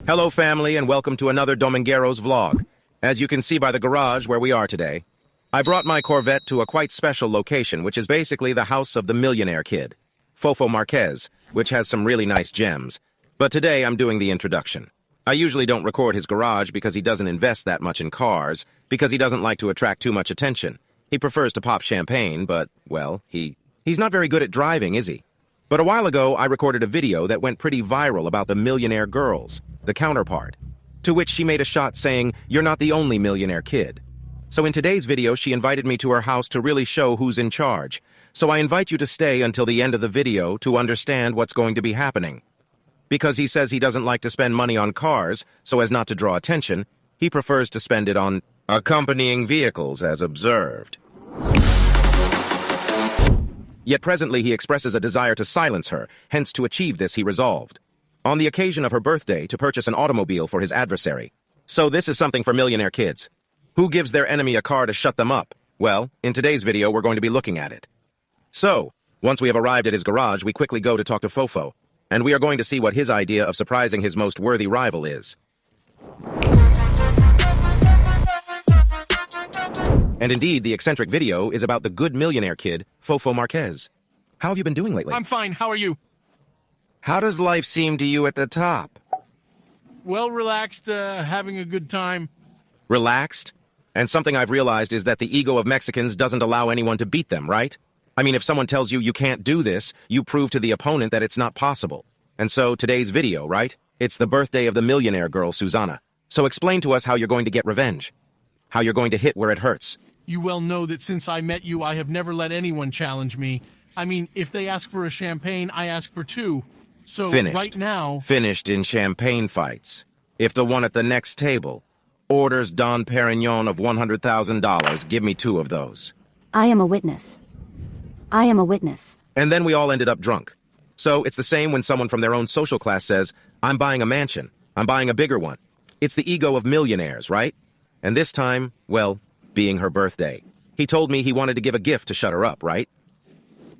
Hello family and welcome to another Domingueros vlog. As you can see by the garage where we are today, I brought my Corvette to a quite special location, which is basically the house of the millionaire kid, Fofo Marquez, which has some really nice gems. But today I'm doing the introduction. I usually don't record his garage because he doesn't invest that much in cars, because he doesn't like to attract too much attention. He prefers to pop champagne, but, well, he's not very good at driving, is he? But a while ago, I recorded a video that went pretty viral about the millionaire girls, the counterpart, to which she made a shot saying, "You're not the only millionaire kid." So in today's video, she invited me to her house to really show who's in charge. So I invite you to stay until the end of the video to understand what's going to be happening. Because he says he doesn't like to spend money on cars, so as not to draw attention, he prefers to spend it on accompanying vehicles as observed. Yet presently he expresses a desire to silence her, hence to achieve this he resolved, on the occasion of her birthday, to purchase an automobile for his adversary. So this is something for millionaire kids. Who gives their enemy a car to shut them up? Well, in today's video we're going to be looking at it. So, once we have arrived at his garage, we quickly go to talk to Fofo, and we are going to see what his idea of surprising his most worthy rival is. And indeed, the eccentric video is about the good millionaire kid, Fofo Marquez. How have you been doing lately? I'm fine. How are you? How does life seem to you at the top? Well, relaxed, having a good time. Relaxed? And something I've realized is that the ego of Mexicans doesn't allow anyone to beat them, right? I mean, if someone tells you you can't do this, you prove to the opponent that it's not possible. And so, today's video, right? It's the birthday of the millionaire girl, Susana. So explain to us how you're going to get revenge. How you're going to hit where it hurts. You well know that since I met you, I have never let anyone challenge me. I mean, if they ask for a champagne, I ask for two. So Finished. Right now... Finished in champagne fights. If the one at the next table orders Don Perignon of $100,000, give me two of those. I am a witness. I am a witness. And then we all ended up drunk. So it's the same when someone from their own social class says, "I'm buying a mansion. I'm buying a bigger one." It's the ego of millionaires, right? And this time, well, being her birthday. He told me he wanted to give a gift to shut her up, right?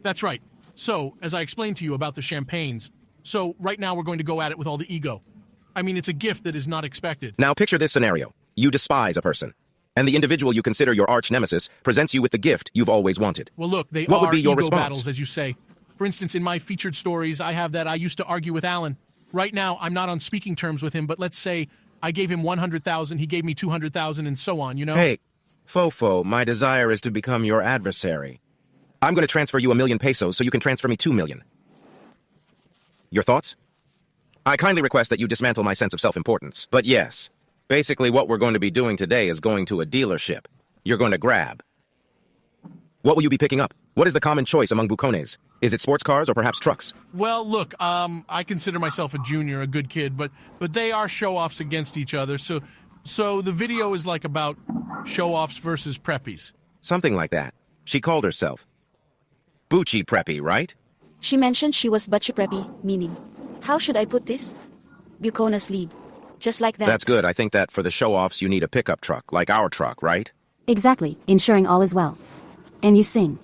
That's right. So, as I explained to you about the champagnes, so right now we're going to go at it with all the ego. I mean, it's a gift that is not expected. Now picture this scenario. You despise a person, and the individual you consider your arch nemesis presents you with the gift you've always wanted. Well, look, What would are be your ego response? battles, as you say. For instance, in my featured stories, I have that I used to argue with Alan. Right now, I'm not on speaking terms with him, but let's say I gave him 100,000, he gave me 200,000, and so on, you know? Hey, Fofo, my desire is to become your adversary. I'm going to transfer you 1,000,000 pesos so you can transfer me 2 million. Your thoughts? I kindly request that you dismantle my sense of self-importance. But yes, basically what we're going to be doing today is going to a dealership. You're going to grab. What will you be picking up? What is the common choice among bucones? Is it sports cars or perhaps trucks? Well, look, I consider myself a junior, a good kid, but they are show-offs against each other, so the video is like about show-offs versus preppies. Something like that. She called herself Bucci Preppy, right? She mentioned she was butcher preppy, meaning, how should I put this? Bucona's lead. Just like that. That's good. I think that for the show-offs you need a pickup truck, like our truck, right? Exactly, ensuring all is well. And you sing.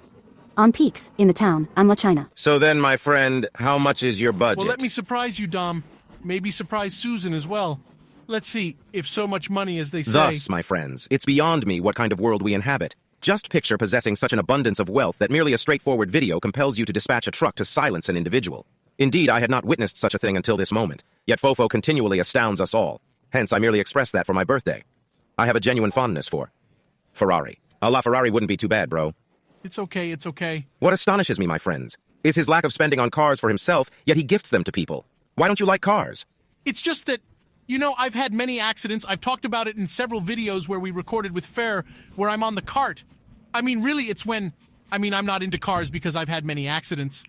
On peaks, in the town, I'm La China. So then, my friend, how much is your budget? Well, let me surprise you, Dom. Maybe surprise Susan as well. Let's see, if so much money as they say... Thus, my friends, it's beyond me what kind of world we inhabit. Just picture possessing such an abundance of wealth that merely a straightforward video compels you to dispatch a truck to silence an individual. Indeed, I had not witnessed such a thing until this moment, yet Fofo continually astounds us all. Hence, I merely expressed that for my birthday. I have a genuine fondness for Ferrari. A LaFerrari wouldn't be too bad, bro. It's okay, it's okay. What astonishes me, my friends, is his lack of spending on cars for himself, yet he gifts them to people. Why don't you like cars? It's just that, you know, I've had many accidents. I've talked about it in several videos where we recorded with Fair, where I'm on the cart. I mean, really, it's when... I mean, I'm not into cars because I've had many accidents.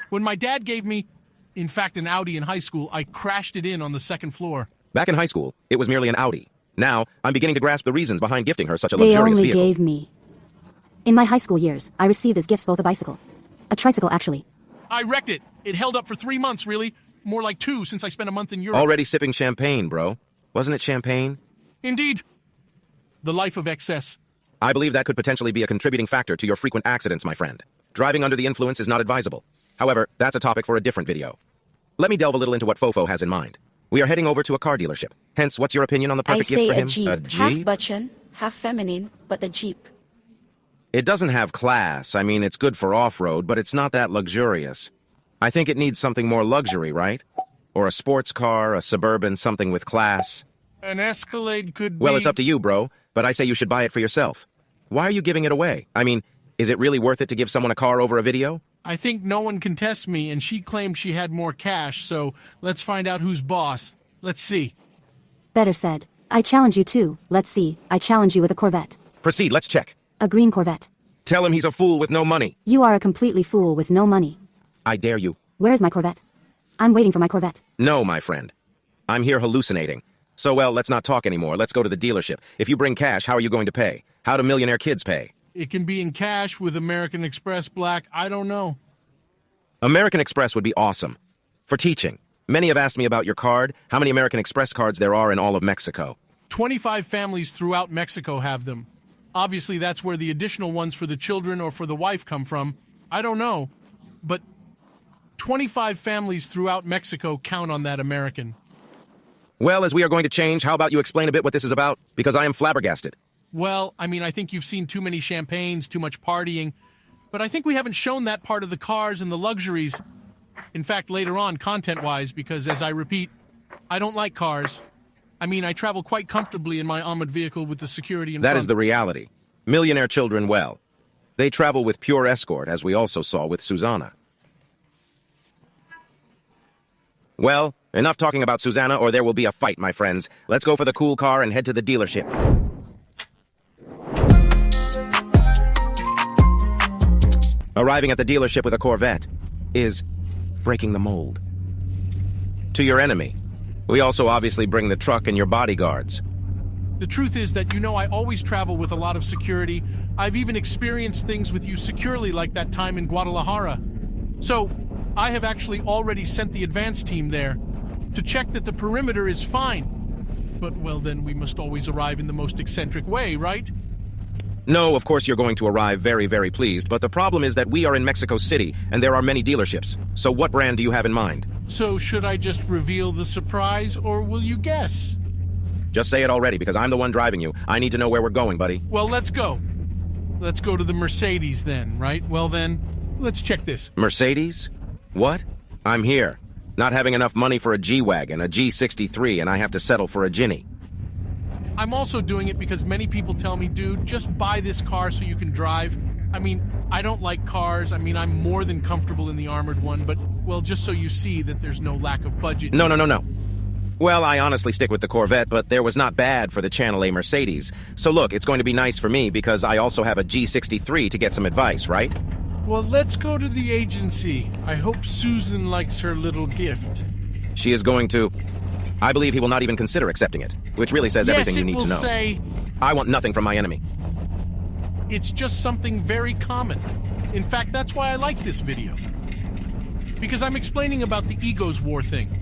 When my dad gave me, in fact, an Audi in high school, I crashed it in on the second floor. Back in high school, it was merely an Audi. Now, I'm beginning to grasp the reasons behind gifting her such a They luxurious only vehicle. gave me. In my high school years, I received as gifts both a bicycle. A tricycle, actually. I wrecked it. It held up for 3 months, really. More like 2 since I spent a month in Europe. Already sipping champagne, bro. Wasn't it champagne? Indeed. The life of excess. I believe that could potentially be a contributing factor to your frequent accidents, my friend. Driving under the influence is not advisable. However, that's a topic for a different video. Let me delve a little into what Fofo has in mind. We are heading over to a car dealership. Hence, what's your opinion on the I perfect gift say for a him? Jeep. A Half Jeep? butchen, half feminine, but a Jeep. It doesn't have class. I mean, it's good for off-road, but it's not that luxurious. I think it needs something more luxury, right? Or a sports car, a Suburban, something with class. An Escalade could be... Well, it's up to you, bro, but I say you should buy it for yourself. Why are you giving it away? I mean, is it really worth it to give someone a car over a video? I think no one can test me, and she claimed she had more cash, so let's find out who's boss. Let's see. Better said. I challenge you too. Let's see. I challenge you with a Corvette. Proceed, let's check. A green Corvette. Tell him he's a fool with no money. You are a completely fool with no money. I dare you. Where's my Corvette? I'm waiting for my Corvette. No, my friend. I'm here hallucinating. So, well, let's not talk anymore. Let's go to the dealership. If you bring cash, how are you going to pay? How do millionaire kids pay? It can be in cash with American Express Black. I don't know. American Express would be awesome. For teaching. Many have asked me about your card, how many American Express cards there are in all of Mexico. 25 families throughout Mexico have them. Obviously, that's where the additional ones for the children or for the wife come from. I don't know. But 25 families throughout Mexico count on that American. Well, as we are going to change, how about you explain a bit what this is about? Because I am flabbergasted. Well, I mean, I think you've seen too many champagnes, too much partying. But I think we haven't shown that part of the cars and the luxuries. In fact, later on, content-wise, because as I repeat, I don't like cars. I mean, I travel quite comfortably in my armored vehicle with the security in front. That is the reality. Millionaire children, well, they travel with pure escort, as we also saw with Susanna. Well, enough talking about Susanna, or there will be a fight, my friends. Let's go for the cool car and head to the dealership. Arriving at the dealership with a Corvette is breaking the mold. To your enemy. We also obviously bring the truck and your bodyguards. The truth is that, you know, I always travel with a lot of security. I've even experienced things with you securely, like that time in Guadalajara. So, I have actually already sent the advance team there to check that the perimeter is fine. But, well, then we must always arrive in the most eccentric way, right? No, of course you're going to arrive very, very pleased, but the problem is that we are in Mexico City, and there are many dealerships. So what brand do you have in mind? So should I just reveal the surprise, or will you guess? Just say it already, because I'm the one driving you. I need to know where we're going, buddy. Well, let's go. Let's go to the Mercedes then, right? Well then, let's check this. Mercedes? What? I'm here. Not having enough money for a G-Wagon, a G63, and I have to settle for a Ginny. I'm also doing it because many people tell me, dude, just buy this car so you can drive. I mean, I don't like cars. I mean, I'm more than comfortable in the armored one, but, well, just so you see that there's no lack of budget. No. Well, I honestly stick with the Corvette, but there was not bad for the Channel A Mercedes. So look, it's going to be nice for me because I also have a G63 to get some advice, right? Well, let's go to the agency. I hope Susan likes her little gift. She is going to... I believe he will not even consider accepting it, which really says everything you need to know. Yes, it will say... I want nothing from my enemy. It's just something very common. In fact, that's why I like this video. Because I'm explaining about the egos war thing.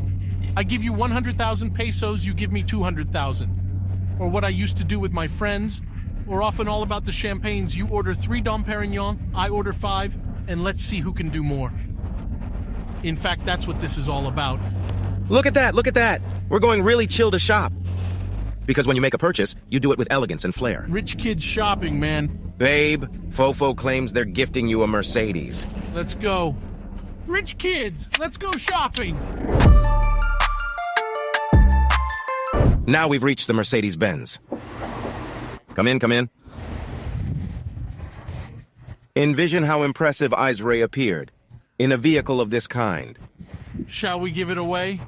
I give you 100,000 pesos, you give me 200,000. Or what I used to do with my friends, or often all about the champagnes. You order 3 Dom Perignon, I order 5, and let's see who can do more. In fact, that's what this is all about. Look at that! We're going really chill to shop. Because when you make a purchase, you do it with elegance and flair. Rich kids shopping, man. Babe, Fofo claims they're gifting you a Mercedes. Let's go. Rich kids, let's go shopping. Now we've reached the Mercedes-Benz. Come in. Envision how impressive Isray appeared in a vehicle of this kind. Shall we give it away?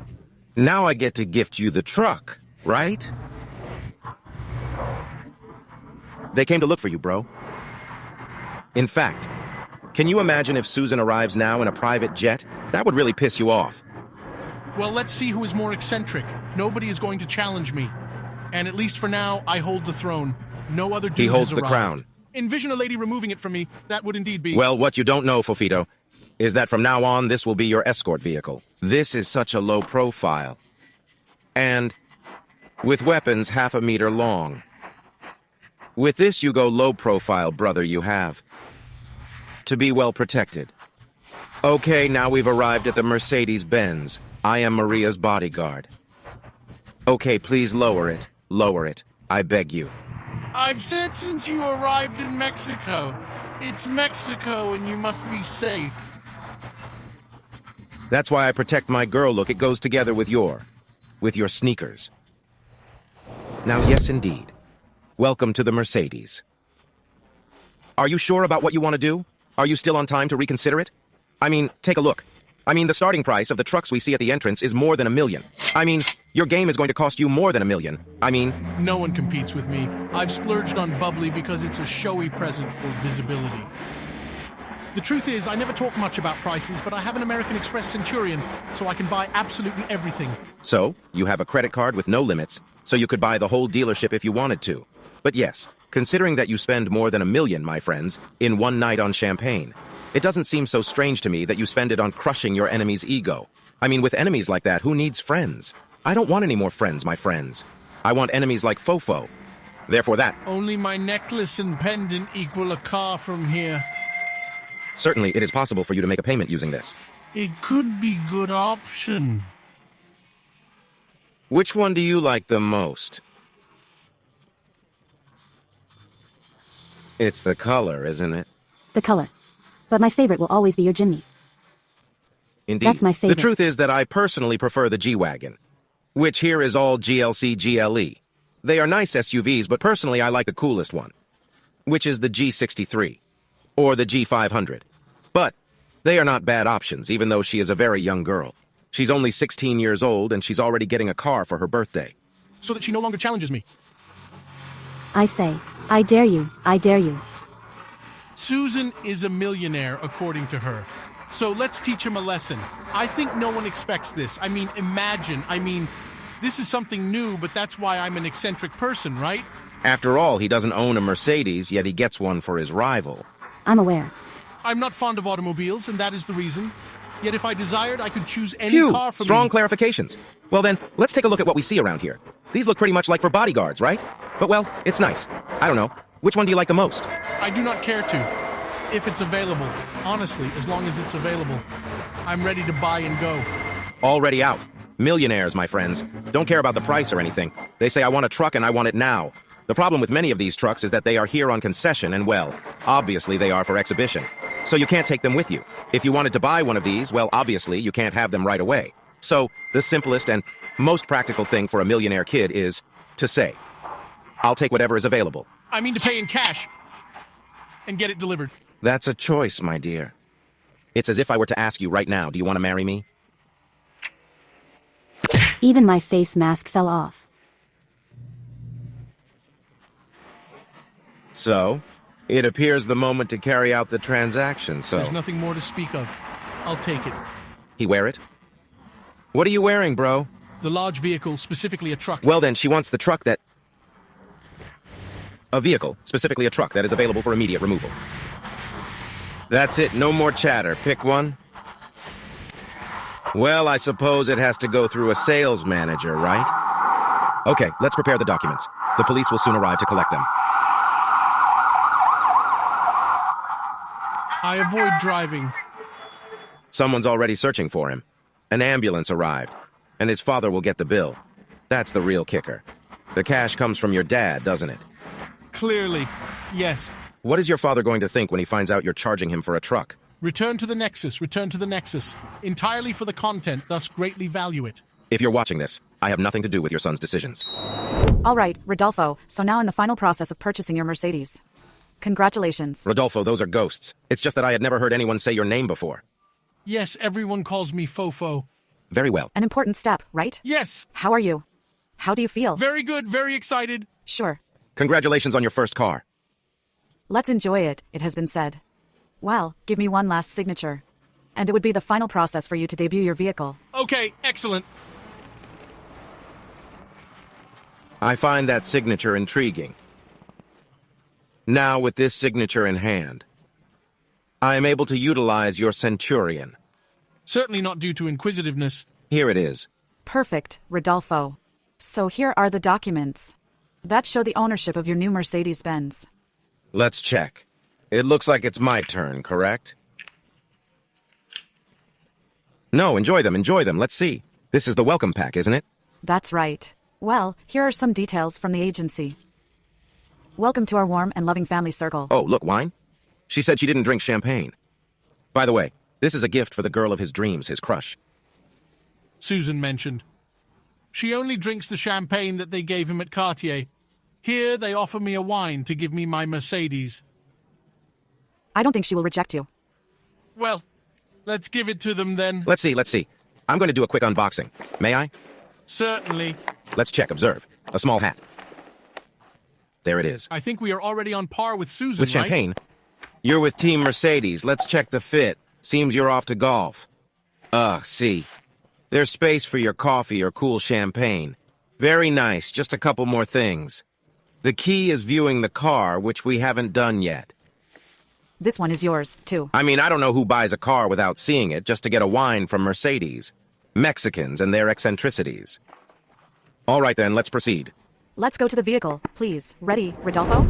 Now I get to gift you the truck, right? They came to look for you, bro. In fact, can you imagine if Susan arrives now in a private jet? That would really piss you off. Well, let's see who is more eccentric. Nobody is going to challenge me. And at least for now, I hold the throne. No other dude He holds has the arrived. crown. Envision a lady removing it from me. That would indeed be... Well, what you don't know, Fofito, is that from now on, this will be your escort vehicle. This is such a low profile. And with weapons half a meter long. With this, you go low profile, brother, you have. To be well protected. Okay, now we've arrived at the Mercedes-Benz. I am Maria's bodyguard. Okay, please lower it. Lower it. I beg you. I've said since you arrived in Mexico. It's Mexico and you must be safe. That's why I protect my girl look. It goes together with your sneakers. Now, yes, indeed. Welcome to the Mercedes. Are you sure about what you want to do? Are you still on time to reconsider it? I mean, take a look. I mean, the starting price of the trucks we see at the entrance is more than $1 million. I mean, your game is going to cost you more than $1 million. I mean... No one competes with me. I've splurged on bubbly because it's a showy present for visibility. The truth is, I never talk much about prices, but I have an American Express Centurion, so I can buy absolutely everything. So, you have a credit card with no limits, so you could buy the whole dealership if you wanted to. But yes, considering that you spend more than $1 million, my friends, in one night on champagne, it doesn't seem so strange to me that you spend it on crushing your enemy's ego. I mean, with enemies like that, who needs friends? I don't want any more friends, my friends. I want enemies like Fofo. Therefore that... Only my necklace and pendant equal a car from here. Certainly, it is possible for you to make a payment using this. It could be good option. Which one do you like the most? It's the color, isn't it? The color. But my favorite will always be your Jimny. Indeed. That's my favorite. The truth is that I personally prefer the G-Wagon, which here is all GLC GLE. They are nice SUVs, but personally I like the coolest one, which is the G63, or the G500. But they are not bad options, even though she is a very young girl. She's only 16 years old, and she's already getting a car for her birthday. So that she no longer challenges me. I say, I dare you, I dare you. Susan is a millionaire, according to her. So let's teach him a lesson. I think no one expects this. I mean, imagine. I mean, this is something new, but that's why I'm an eccentric person, right? After all, he doesn't own a Mercedes, yet he gets one for his rival. I'm aware. I'm not fond of automobiles, and that is the reason. Yet if I desired, I could choose any car from Strong clarifications. Well then, let's take a look at what we see around here. These look pretty much like for bodyguards, right? But well, it's nice. I don't know. Which one do you like the most? I do not care to. If it's available. Honestly, as long as it's available. I'm ready to buy and go. Already out. Millionaires, my friends. Don't care about the price or anything. They say, I want a truck and I want it now. The problem with many of these trucks is that they are here on concession and, well, obviously they are for exhibition. So you can't take them with you. If you wanted to buy one of these, well, obviously you can't have them right away. So the simplest and most practical thing for a millionaire kid is to say, I'll take whatever is available. I mean to pay in cash and get it delivered. That's a choice, my dear. It's as if I were to ask you right now, do you want to marry me? Even my face mask fell off. So, it appears the moment to carry out the transaction, so... There's nothing more to speak of. I'll take it. He wear it? What are you wearing, bro? The large vehicle, specifically a truck. Well then, she wants the truck that... A vehicle, specifically a truck that is available for immediate removal. That's it, no more chatter. Pick one. Well, I suppose it has to go through a sales manager, right? Okay, let's prepare the documents. The police will soon arrive to collect them. I avoid driving. Someone's already searching for him. An ambulance arrived, and his father will get the bill. That's the real kicker. The cash comes from your dad, doesn't it? Clearly, yes. What is your father going to think when he finds out you're charging him for a truck? Return to the Nexus, return to the Nexus. Entirely for the content, thus greatly value it. If you're watching this, I have nothing to do with your son's decisions. All right, Rodolfo, so now in the final process of purchasing your Mercedes. Congratulations. Rodolfo, those are ghosts. It's just that I had never heard anyone say your name before. Yes, everyone calls me Fofo. Very well. An important step, right? Yes. How are you? How do you feel? Very good, very excited. Sure. Congratulations on your first car. Let's enjoy it, it has been said. Well, give me one last signature. And it would be the final process for you to debut your vehicle. Okay, excellent. I find that signature intriguing. Now, with this signature in hand, I am able to utilize your Centurion. Certainly not due to inquisitiveness. Here it is. Perfect, Rodolfo. So here are the documents that show the ownership of your new Mercedes-Benz. Let's check. It looks like it's my turn, correct? No, enjoy them. Let's see. This is the welcome pack, isn't it? That's right. Well, here are some details from the agency. Welcome to our warm and loving family circle. Oh, look, wine? She said she didn't drink champagne. By the way, this is a gift for the girl of his dreams, his crush. Susan mentioned. She only drinks the champagne that they gave him at Cartier. Here they offer me a wine to give me my Mercedes. I don't think she will reject you. Well, let's give it to them then. Let's see. I'm going to do a quick unboxing. May I? Certainly. Let's check, observe. A small hat. There it is. I think we are already on par with Susan, With right? champagne? You're with Team Mercedes. Let's check the fit. Seems you're off to golf. See. There's space for your coffee or cool champagne. Very nice. Just a couple more things. The key is viewing the car, which we haven't done yet. This one is yours, too. I mean, I don't know who buys a car without seeing it just to get a wine from Mercedes. Mexicans and their eccentricities. All right, then, let's proceed. Let's go to the vehicle, please. Ready, Rodolfo?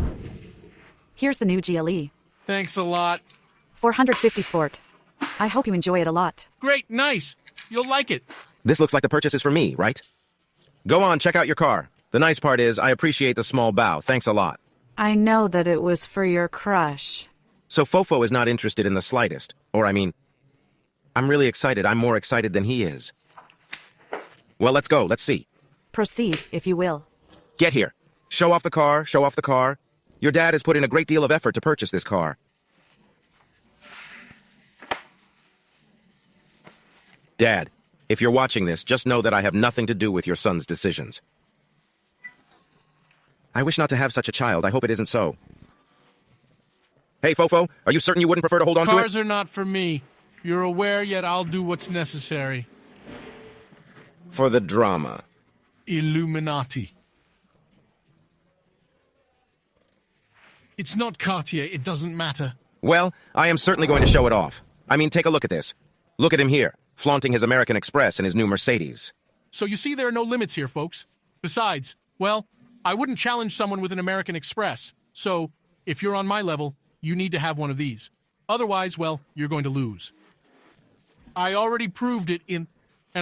Here's the new GLE. Thanks a lot. 450 Sport. I hope you enjoy it a lot. Great, nice. You'll like it. This looks like the purchase is for me, right? Go on, check out your car. The nice part is, I appreciate the small bow. Thanks a lot. I know that it was for your crush. So Fofo is not interested in the slightest. Or, I mean, I'm really excited. I'm more excited than he is. Well, let's go. Let's see. Proceed, if you will. Get here. Show off the car. Show off the car. Your dad has put in a great deal of effort to purchase this car. Dad, if you're watching this, just know that I have nothing to do with your son's decisions. I wish not to have such a child. I hope it isn't so. Hey, Fofo, are you certain you wouldn't prefer to hold on to it? Cars are not for me. You're aware, yet I'll do what's necessary. For the drama. Illuminati. It's not Cartier. It doesn't matter. Well, I am certainly going to show it off. I mean, take a look at this. Look at him here, flaunting his American Express and his new Mercedes. So you see there are no limits here, folks. Besides, well, I wouldn't challenge someone with an American Express. So, if you're on my level, you need to have one of these. Otherwise, well, you're going to lose. I already proved it and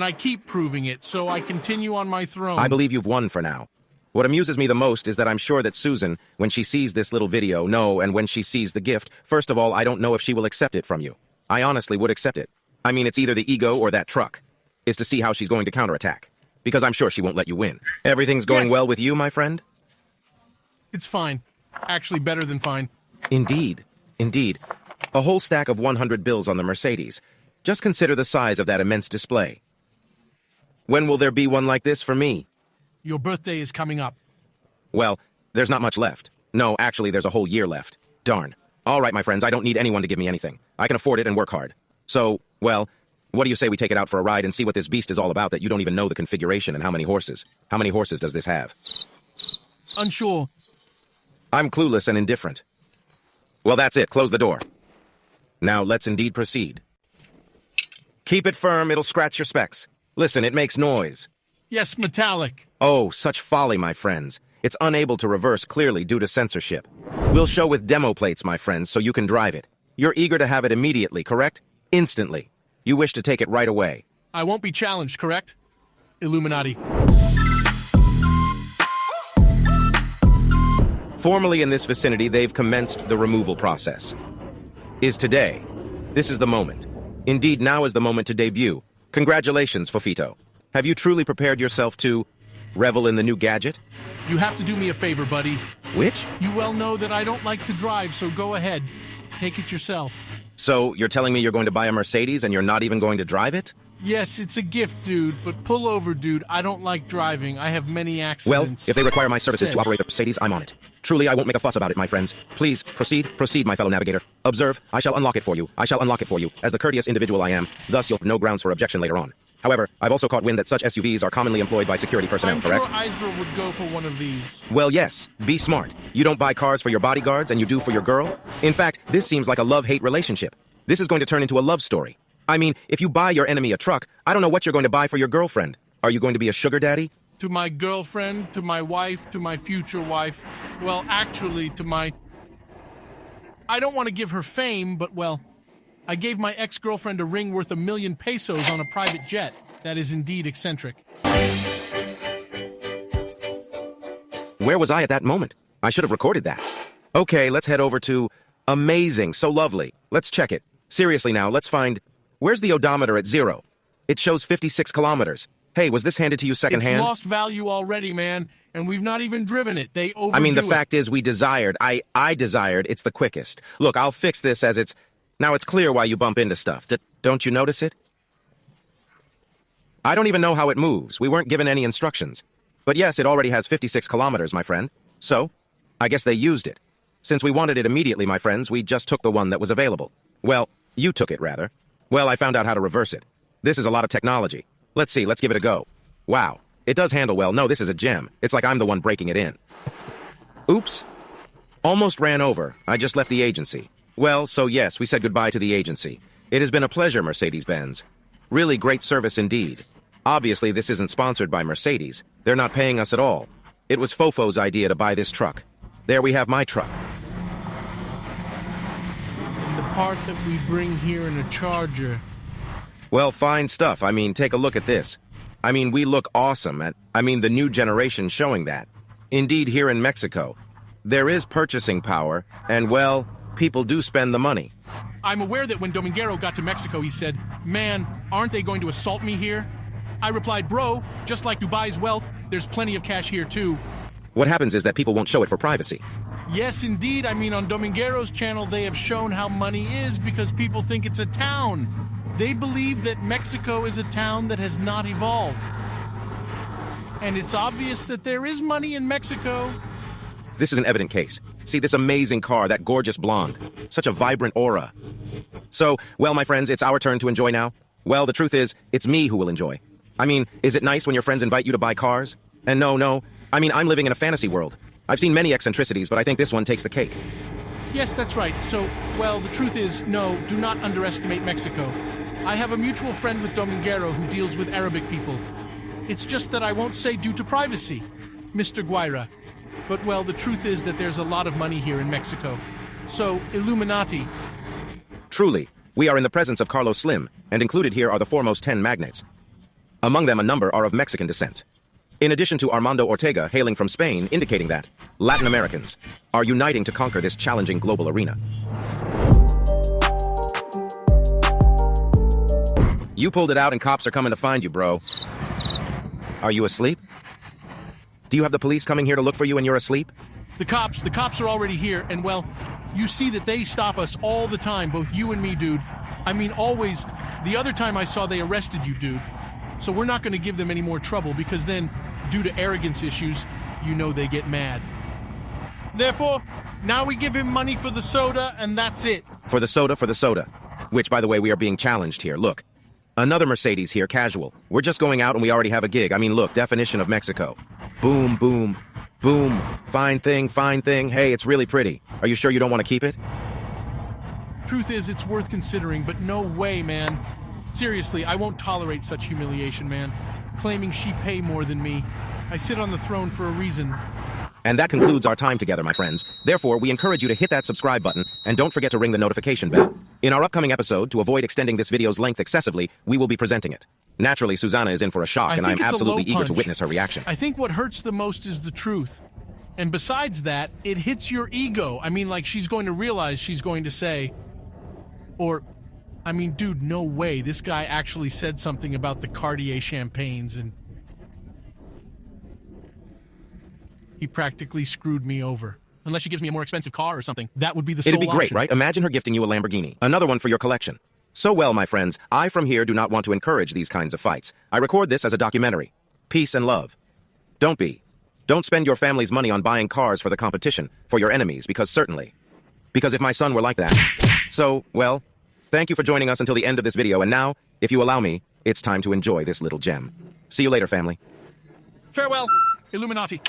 I keep proving it, so I continue on my throne. I believe you've won for now. What amuses me the most is that I'm sure that Susan, when she sees this little video, and when she sees the gift, first of all, I don't know if she will accept it from you. I honestly would accept it. I mean, it's either the ego or that truck. Is to see how she's going to counterattack. Because I'm sure she won't let you win. Everything's going well with you, my friend? It's fine. Actually, better than fine. Indeed. Indeed. A whole stack of 100 bills on the Mercedes. Just consider the size of that immense display. When will there be one like this for me? Your birthday is coming up. Well, there's not much left. No, actually, there's a whole year left. Darn. All right, my friends, I don't need anyone to give me anything. I can afford it and work hard. So, well, what do you say we take it out for a ride and see what this beast is all about that you don't even know the configuration and how many horses? How many horses does this have? Unsure. I'm clueless and indifferent. Well, that's it. Close the door. Now, let's indeed proceed. Keep it firm. It'll scratch your specs. Listen, it makes noise. Yes, metallic. Oh, such folly, my friends. It's unable to reverse clearly due to censorship. We'll show with demo plates, my friends, so you can drive it. You're eager to have it immediately, correct? Instantly. You wish to take it right away. I won't be challenged, correct? Illuminati. Formally in this vicinity, they've commenced the removal process. Is today. This is the moment. Indeed, now is the moment to debut. Congratulations, Fofito. Have you truly prepared yourself to revel in the new gadget? You have to do me a favor, buddy. Which? You well know that I don't like to drive, so go ahead. Take it yourself. So, you're telling me you're going to buy a Mercedes and you're not even going to drive it? Yes, it's a gift, dude, but pull over, dude. I don't like driving. I have many Well, accidents. if they require my services to operate the Mercedes, I'm on it. Truly, I won't make a fuss about it, my friends. Please, proceed, my fellow navigator. Observe, I shall unlock it for you. As the courteous individual I am. Thus, you'll have no grounds for objection later on. However, I've also caught wind that such SUVs are commonly employed by security personnel, I'm correct? sure Isra would go for one of these. Well, yes. Be smart. You don't buy cars for your bodyguards and you do for your girl? In fact, this seems like a love-hate relationship. This is going to turn into a love story. I mean, if you buy your enemy a truck, I don't know what you're going to buy for your girlfriend. Are you going to be a sugar daddy? To my girlfriend, to my wife, to my future wife. Well, actually, to my... I don't want to give her fame, but, well, I gave my ex-girlfriend a ring worth 1,000,000 pesos on a private jet. That is indeed eccentric. Where was I at that moment? I should have recorded that. Okay, let's head over to Amazing, so lovely. Let's check it. Seriously now, let's find... Where's the odometer at 0? It shows 56 kilometers. Hey, was this handed to you secondhand? It's lost value already, man, and we've not even driven it. They overdo I mean, the it. fact is we desired. I desired it's the quickest. Look, I'll fix this as it's... Now it's clear why you bump into stuff. Don't you notice it? I don't even know how it moves. We weren't given any instructions. But yes, it already has 56 kilometers, my friend. So, I guess they used it. Since we wanted it immediately, my friends, we just took the one that was available. Well, you took it, rather. Well, I found out how to reverse it. This is a lot of technology. Let's see, let's give it a go. Wow, it does handle well. No, this is a gem. It's like I'm the one breaking it in. Oops. Almost ran over. I just left the agency. Well, so yes, we said goodbye to the agency. It has been a pleasure, Mercedes-Benz. Really great service indeed. Obviously, this isn't sponsored by Mercedes. They're not paying us at all. It was Fofo's idea to buy this truck. There we have my truck. And the part that we bring here in a Charger. Well, fine stuff. I mean, take a look at this. I mean, we look awesome. The new generation showing that. Indeed, here in Mexico, there is purchasing power, and, well, people do spend the money. I'm aware that when Dominguero got to Mexico, he said, "Man, aren't they going to assault me here?" I replied, "Bro, just like Dubai's wealth, there's plenty of cash here too." What happens is that people won't show it for privacy. Yes, indeed. I mean, on Dominguero's channel, they have shown how money is because people think it's a town. They believe that Mexico is a town that has not evolved. And it's obvious that there is money in Mexico. This is an evident case. See this amazing car, that gorgeous blonde. Such a vibrant aura. So, well, my friends, it's our turn to enjoy now. Well, the truth is, it's me who will enjoy. I mean, is it nice when your friends invite you to buy cars? And no. I mean, I'm living in a fantasy world. I've seen many eccentricities, but I think this one takes the cake. Yes, that's right. So, well, the truth is, no, do not underestimate Mexico. I have a mutual friend with Dominguero who deals with Arabic people. It's just that I won't say due to privacy, Mr. Guaira. But, well, the truth is that there's a lot of money here in Mexico. So, Illuminati. Truly, we are in the presence of Carlos Slim, and included here are the foremost 10 magnates. Among them, a number are of Mexican descent. In addition to Armando Ortega hailing from Spain, indicating that Latin Americans are uniting to conquer this challenging global arena. You pulled it out and cops are coming to find you, bro. Are you asleep? Do you have the police coming here to look for you and you're asleep? The cops are already here, and, well, you see that they stop us all the time, both you and me, dude. I mean, always. The other time I saw they arrested you, dude. So we're not going to give them any more trouble, because then, due to arrogance issues, you know they get mad. Therefore, now we give him money for the soda, and that's it. For the soda. Which, by the way, we are being challenged here. Look. Another Mercedes here, casual. We're just going out and we already have a gig. I mean, look, definition of Mexico. Boom, boom, boom. Fine thing. Hey, it's really pretty. Are you sure you don't want to keep it? Truth is, it's worth considering, but no way, man. Seriously, I won't tolerate such humiliation, man. Claiming she pay more than me. I sit on the throne for a reason. And that concludes our time together, my friends. Therefore, we encourage you to hit that subscribe button, and don't forget to ring the notification bell. In our upcoming episode, to avoid extending this video's length excessively, we will be presenting it. Naturally, Susanna is in for a shock, and I'm absolutely eager to witness her reaction. I think what hurts the most is the truth. And besides that, it hits your ego. I mean, like, she's going to realize she's going to say... Or... I mean, dude, no way. This guy actually said something about the Cartier champagnes, and... he practically screwed me over. Unless she gives me a more expensive car or something. That would be the sole It'd be great, option. right? Imagine her gifting you a Lamborghini. Another one for your collection. So well, my friends, I from here do not want to encourage these kinds of fights. I record this as a documentary. Peace and love. Don't spend your family's money on buying cars for the competition, for your enemies, because if my son were like that. So, well, thank you for joining us until the end of this video, and now, if you allow me, it's time to enjoy this little gem. See you later, family. Farewell, Illuminati.